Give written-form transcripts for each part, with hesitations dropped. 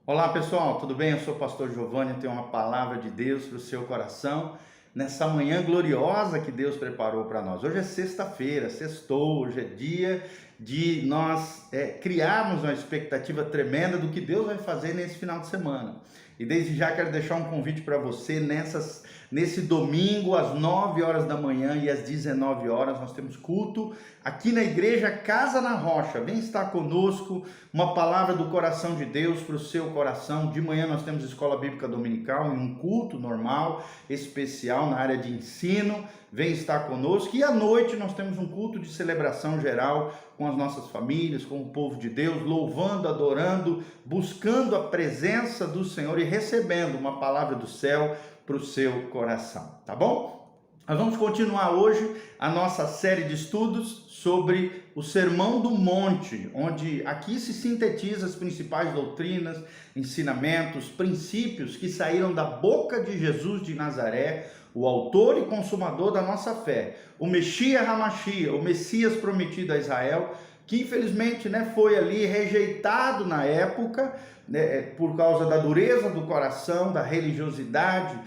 Olá pessoal, tudo bem? Eu sou o pastor Giovanni, eu tenho uma palavra de Deus para o seu coração nessa manhã gloriosa que Deus preparou para nós. Hoje é sexta-feira, sextou, hoje é dia de nós criarmos uma expectativa tremenda do que Deus vai fazer nesse final de semana. E desde já quero deixar um convite para você nesse domingo às 9 horas da manhã e às 19 horas nós temos culto aqui na igreja Casa na Rocha. Vem estar conosco, uma palavra do coração de Deus para o seu coração. De manhã nós temos escola bíblica dominical e um culto normal, especial na área de ensino. Vem estar conosco. E à noite nós temos um culto de celebração geral com as nossas famílias, com o povo de Deus, louvando, adorando, buscando a presença do Senhor e recebendo uma palavra do céu para o seu coração, tá bom? Nós vamos continuar hoje a nossa série de estudos sobre o Sermão do Monte, onde aqui se sintetiza as principais doutrinas, ensinamentos, princípios que saíram da boca de Jesus de Nazaré, o autor e consumador da nossa fé, o Messias HaMashiach, o Messias prometido a Israel, que infelizmente foi ali rejeitado na época, por causa da dureza do coração, da religiosidade,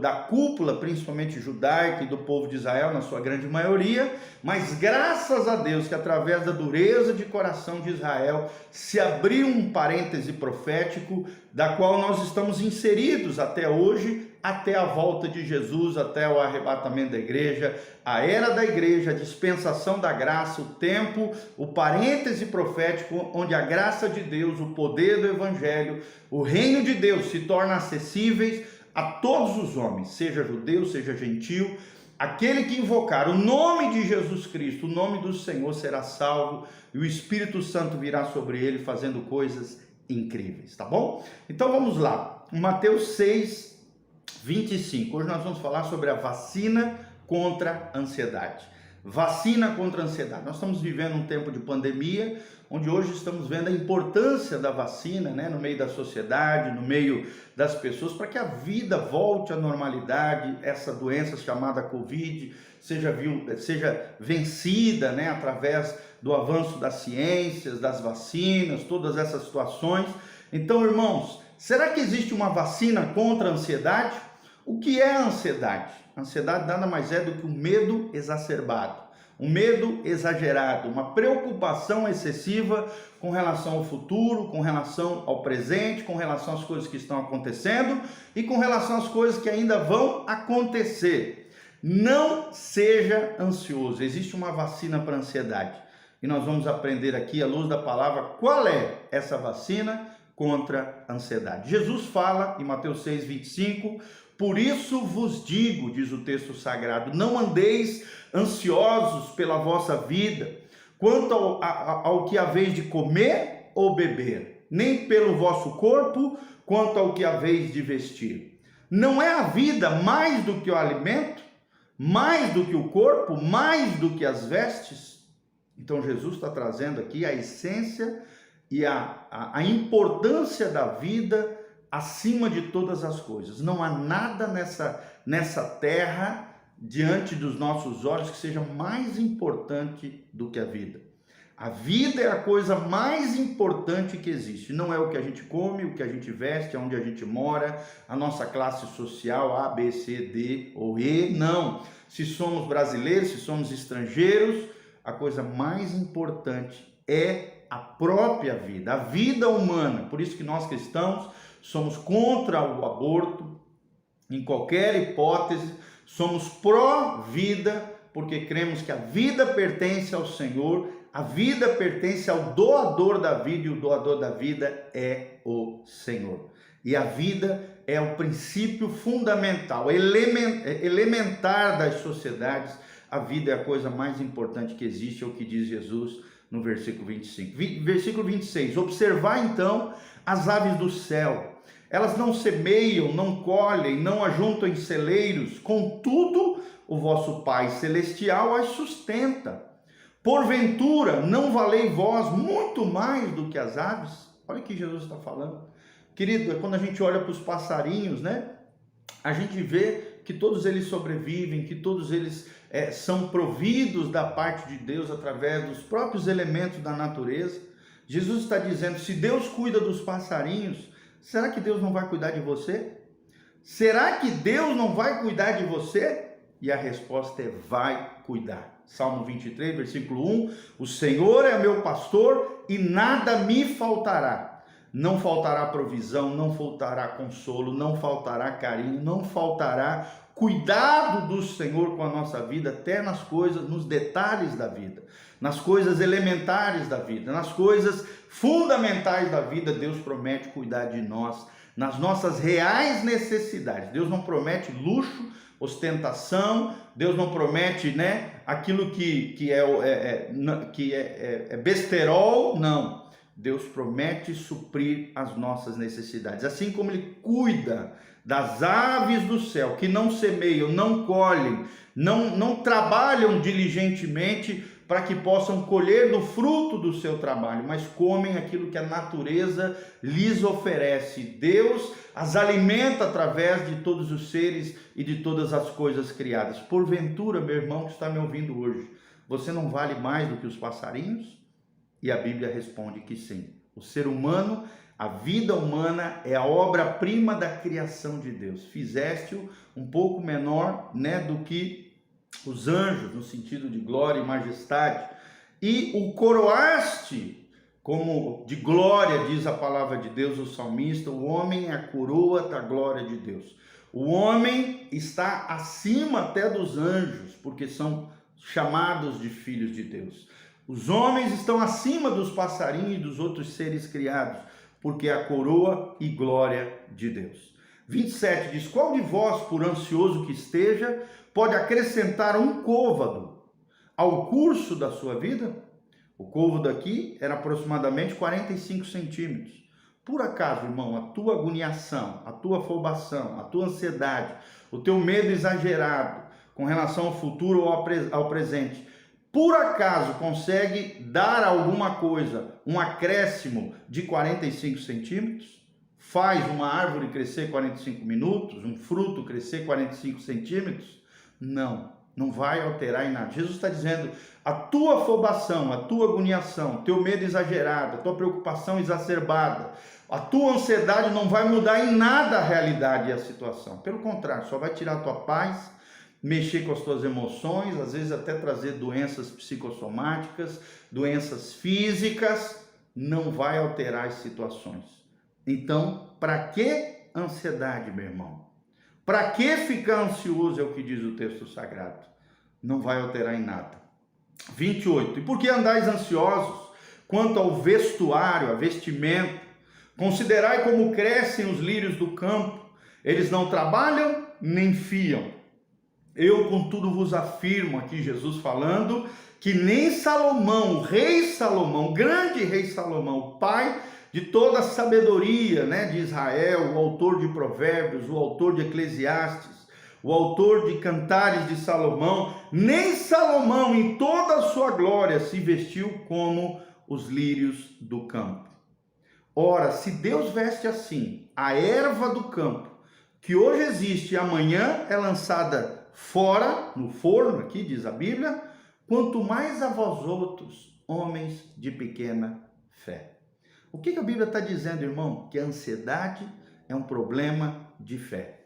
da cúpula, principalmente judaica e do povo de Israel, na sua grande maioria, mas graças a Deus que através da dureza de coração de Israel se abriu um parêntese profético, da qual nós estamos inseridos até hoje, até a volta de Jesus, até o arrebatamento da igreja, a era da igreja, a dispensação da graça, o tempo, o parêntese profético, onde a graça de Deus, o poder do evangelho, o reino de Deus se torna acessíveis a todos os homens, seja judeu, seja gentil. Aquele que invocar o nome de Jesus Cristo, o nome do Senhor, será salvo, e o Espírito Santo virá sobre ele fazendo coisas incríveis, tá bom? Então vamos lá, Mateus 6, 25. Hoje nós vamos falar sobre a vacina contra a ansiedade. Vacina contra a ansiedade. Nós estamos vivendo um tempo de pandemia, onde hoje estamos vendo a importância da vacina, no meio da sociedade, no meio das pessoas, para que a vida volte à normalidade, essa doença chamada Covid seja vencida, através do avanço das ciências, das vacinas, todas essas situações. Então, irmãos, será que existe uma vacina contra a ansiedade? O que é a ansiedade? A ansiedade nada mais é do que um medo exacerbado, um medo exagerado, uma preocupação excessiva com relação ao futuro, com relação ao presente, com relação às coisas que estão acontecendo e com relação às coisas que ainda vão acontecer. Não seja ansioso, existe uma vacina para a ansiedade. E nós vamos aprender aqui, à luz da palavra, qual é essa vacina contra a ansiedade. Jesus fala em Mateus 6, 25, por isso vos digo, diz o texto sagrado, não andeis ansiosos pela vossa vida, quanto ao que haveis de comer ou beber, nem pelo vosso corpo, quanto ao que haveis de vestir. Não é a vida mais do que o alimento, mais do que o corpo, mais do que as vestes? Então Jesus está trazendo aqui a essência e a importância da vida acima de todas as coisas. Não há nada nessa terra, diante dos nossos olhos, que seja mais importante do que a vida. A vida é a coisa mais importante que existe. Não é o que a gente come, o que a gente veste, onde a gente mora, a nossa classe social, A, B, C, D ou E. Não. Se somos brasileiros, se somos estrangeiros, a coisa mais importante é a própria vida, a vida humana. Por isso que nós cristãos somos contra o aborto, em qualquer hipótese, somos pró-vida, porque cremos que a vida pertence ao Senhor, a vida pertence ao doador da vida, e o doador da vida é o Senhor. E a vida é o princípio fundamental, elementar das sociedades. A vida é a coisa mais importante que existe, é o que diz Jesus no versículo 25. Versículo 26, observar então as aves do céu. Elas não semeiam, não colhem, não ajuntam em celeiros, contudo o vosso Pai Celestial as sustenta. Porventura não valei vós muito mais do que as aves? Olha o que Jesus está falando. Querido, quando a gente olha para os passarinhos, a gente vê que todos eles sobrevivem, que todos eles são providos da parte de Deus através dos próprios elementos da natureza. Jesus está dizendo, se Deus cuida dos passarinhos, será que Deus não vai cuidar de você? Será que Deus não vai cuidar de você? E a resposta é: vai cuidar. Salmo 23, versículo 1: o Senhor é meu pastor e nada me faltará. Não faltará provisão, não faltará consolo, não faltará carinho, não faltará cuidado do Senhor com a nossa vida, até nas coisas, nos detalhes da vida, nas coisas elementares da vida, nas coisas fundamentais da vida. Deus promete cuidar de nós, nas nossas reais necessidades. Deus não promete luxo, ostentação. Deus não promete, aquilo que é besterol. Não. Deus promete suprir as nossas necessidades, assim como Ele cuida das aves do céu, que não semeiam, não colhem, não trabalham diligentemente para que possam colher do fruto do seu trabalho, mas comem aquilo que a natureza lhes oferece. Deus as alimenta através de todos os seres e de todas as coisas criadas. Porventura, meu irmão que está me ouvindo hoje, você não vale mais do que os passarinhos? E a Bíblia responde que sim. O ser humano, a vida humana é a obra-prima da criação de Deus. Fizeste-o um pouco menor, do que os anjos, no sentido de glória e majestade, e o coroaste como de glória, diz a palavra de Deus, o salmista. O homem é a coroa da glória de Deus. O homem está acima até dos anjos, porque são chamados de filhos de Deus. Os homens estão acima dos passarinhos e dos outros seres criados, porque é a coroa e glória de Deus. 27 diz: qual de vós, por ansioso que esteja, pode acrescentar um côvado ao curso da sua vida? O côvado aqui era aproximadamente 45 centímetros. Por acaso, irmão, a tua agoniação, a tua afobação, a tua ansiedade, o teu medo exagerado com relação ao futuro ou ao presente, por acaso consegue dar alguma coisa, um acréscimo de 45 centímetros? Faz uma árvore crescer 45 minutos, um fruto crescer 45 centímetros? Não vai alterar em nada. Jesus está dizendo: a tua afobação, a tua agoniação, teu medo exagerado, a tua preocupação exacerbada, a tua ansiedade não vai mudar em nada a realidade e a situação. Pelo contrário, só vai tirar a tua paz, mexer com as tuas emoções, às vezes até trazer doenças psicossomáticas, doenças físicas. Não vai alterar as situações. Então, para que ansiedade, meu irmão? Para que ficar ansioso, é o que diz o texto sagrado? Não vai alterar em nada. 28. E por que andais ansiosos quanto ao vestuário, a vestimento? Considerai como crescem os lírios do campo. Eles não trabalham nem fiam. Eu, contudo, vos afirmo, aqui Jesus falando, que nem Salomão, o rei Salomão, o grande rei Salomão, o pai de toda a sabedoria, de Israel, o autor de Provérbios, o autor de Eclesiastes, o autor de Cantares de Salomão, nem Salomão em toda a sua glória se vestiu como os lírios do campo. Ora, se Deus veste assim a erva do campo, que hoje existe e amanhã é lançada fora, no forno, aqui diz a Bíblia, quanto mais a vós outros, homens de pequena fé. O que a Bíblia está dizendo, irmão? Que a ansiedade é um problema de fé.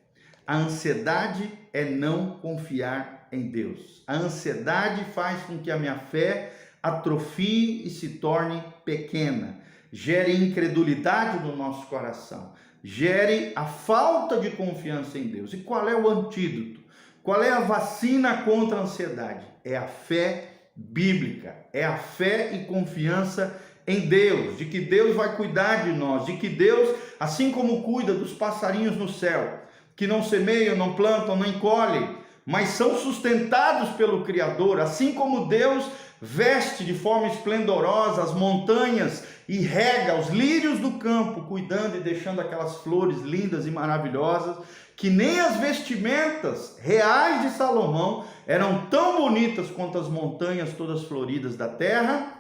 A ansiedade é não confiar em Deus. A ansiedade faz com que a minha fé atrofie e se torne pequena, gere incredulidade no nosso coração, gere a falta de confiança em Deus. E qual é o antídoto? Qual é a vacina contra a ansiedade? É a fé bíblica, é a fé e confiança em Deus, de que Deus vai cuidar de nós, de que Deus, assim como cuida dos passarinhos no céu, que não semeiam, não plantam, nem colhem, mas são sustentados pelo Criador, assim como Deus veste de forma esplendorosa as montanhas e rega os lírios do campo, cuidando e deixando aquelas flores lindas e maravilhosas, que nem as vestimentas reais de Salomão eram tão bonitas quanto as montanhas todas floridas da terra,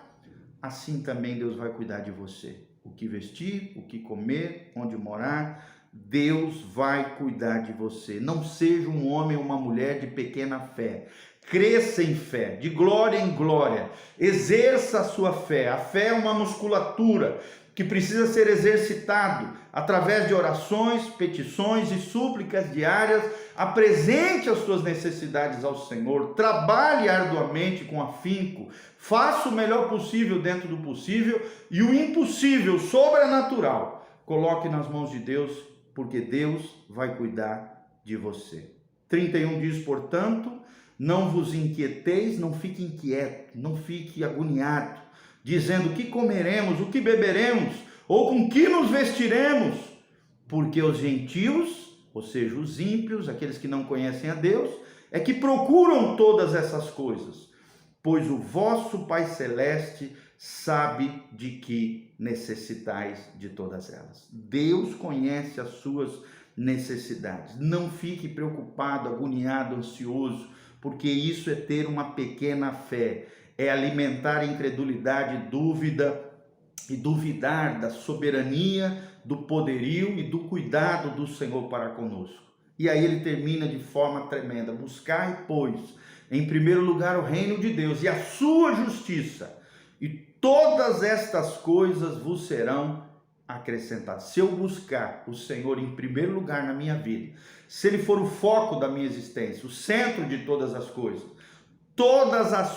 assim também Deus vai cuidar de você. O que vestir, o que comer, onde morar, Deus vai cuidar de você. Não seja um homem ou uma mulher de pequena fé. Cresça em fé, de glória em glória. Exerça a sua fé. A fé é uma musculatura que precisa ser exercitado através de orações, petições e súplicas diárias. Apresente as suas necessidades ao Senhor, trabalhe arduamente com afinco, faça o melhor possível dentro do possível e o impossível, sobrenatural, coloque nas mãos de Deus, porque Deus vai cuidar de você. 31 diz, portanto, não vos inquieteis, não fique inquieto, não fique agoniado, dizendo o que comeremos, o que beberemos, ou com que nos vestiremos, porque os gentios, ou seja, os ímpios, aqueles que não conhecem a Deus, é que procuram todas essas coisas, pois o vosso Pai Celeste sabe de que necessitais de todas elas. Deus conhece as suas necessidades. Não fique preocupado, agoniado, ansioso, porque isso é ter uma pequena fé, é alimentar a incredulidade, dúvida e duvidar da soberania, do poderio e do cuidado do Senhor para conosco. E aí ele termina de forma tremenda: buscai, pois, em primeiro lugar o reino de Deus e a sua justiça, e todas estas coisas vos serão acrescentadas. Se eu buscar o Senhor em primeiro lugar na minha vida, se Ele for o foco da minha existência, o centro de todas as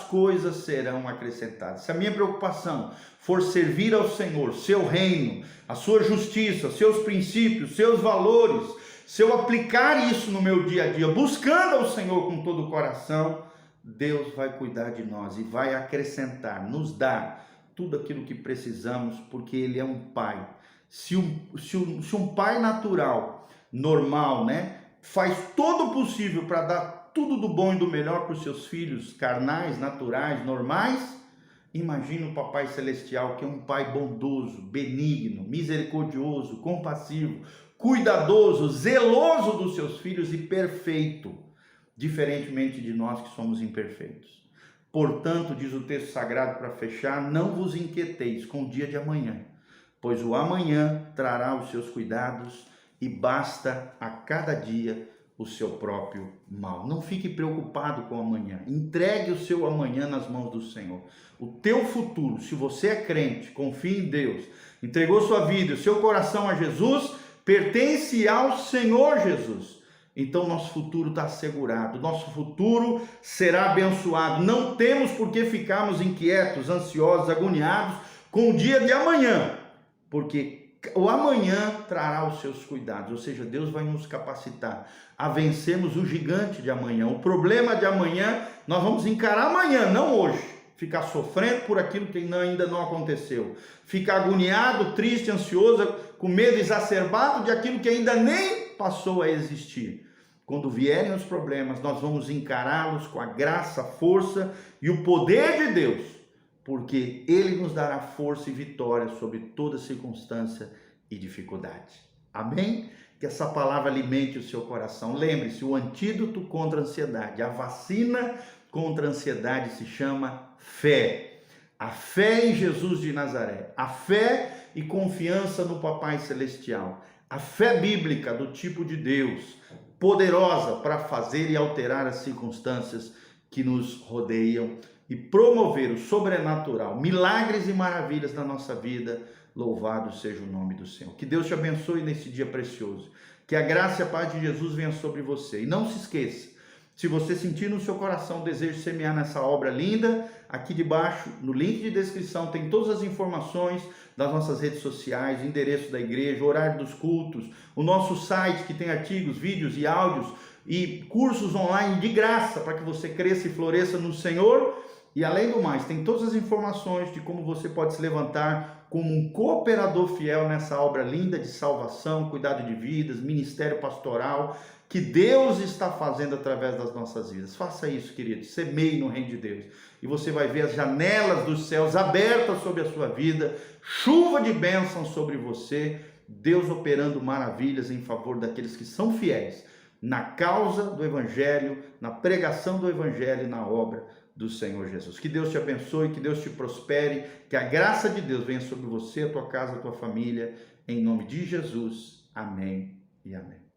coisas serão acrescentadas. Se a minha preocupação for servir ao Senhor, seu reino, a sua justiça, seus princípios, seus valores, se eu aplicar isso no meu dia a dia, buscando ao Senhor com todo o coração, Deus vai cuidar de nós e vai acrescentar, nos dar tudo aquilo que precisamos, porque Ele é um Pai. Se um pai natural, normal, faz todo o possível para dar tudo do bom e do melhor para os seus filhos carnais, naturais, normais, imagina o Papai Celestial, que é um Pai bondoso, benigno, misericordioso, compassivo, cuidadoso, zeloso dos seus filhos e perfeito, diferentemente de nós que somos imperfeitos. Portanto, diz o texto sagrado para fechar, não vos inquieteis com o dia de amanhã, pois o amanhã trará os seus cuidados e basta a cada dia o seu próprio mal. Não fique preocupado com o amanhã, entregue o seu amanhã nas mãos do Senhor. O teu futuro, se você é crente, confia em Deus, entregou sua vida, o seu coração a Jesus, pertence ao Senhor Jesus. Então nosso futuro está assegurado, nosso futuro será abençoado. Não temos por que ficarmos inquietos, ansiosos, agoniados com o dia de amanhã, porque o amanhã trará os seus cuidados, ou seja, Deus vai nos capacitar a vencermos o gigante de amanhã. O problema de amanhã, nós vamos encarar amanhã, não hoje. Ficar sofrendo por aquilo que ainda não aconteceu. Ficar agoniado, triste, ansioso, com medo exacerbado de aquilo que ainda nem passou a existir. Quando vierem os problemas, nós vamos encará-los com a graça, a força e o poder de Deus, porque Ele nos dará força e vitória sobre toda circunstância e dificuldade. Amém? Que essa palavra alimente o seu coração. Lembre-se, o antídoto contra a ansiedade, a vacina contra a ansiedade se chama fé. A fé em Jesus de Nazaré, a fé e confiança no Papai Celestial, a fé bíblica do tipo de Deus, poderosa para fazer e alterar as circunstâncias que nos rodeiam e promover o sobrenatural, milagres e maravilhas na nossa vida. Louvado seja o nome do Senhor. Que Deus te abençoe nesse dia precioso. Que a graça e a paz de Jesus venha sobre você. E não se esqueça, se você sentir no seu coração o desejo de semear nessa obra linda, aqui debaixo, no link de descrição, tem todas as informações das nossas redes sociais, o endereço da igreja, o horário dos cultos, o nosso site que tem artigos, vídeos e áudios e cursos online de graça para que você cresça e floresça no Senhor. E além do mais, tem todas as informações de como você pode se levantar como um cooperador fiel nessa obra linda de salvação, cuidado de vidas, ministério pastoral, que Deus está fazendo através das nossas vidas. Faça isso, querido, semeie no reino de Deus. E você vai ver as janelas dos céus abertas sobre a sua vida, chuva de bênção sobre você, Deus operando maravilhas em favor daqueles que são fiéis na causa do Evangelho, na pregação do Evangelho e na obra do Senhor Jesus. Que Deus te abençoe, que Deus te prospere, que a graça de Deus venha sobre você, a tua casa, a tua família, em nome de Jesus. Amém e amém.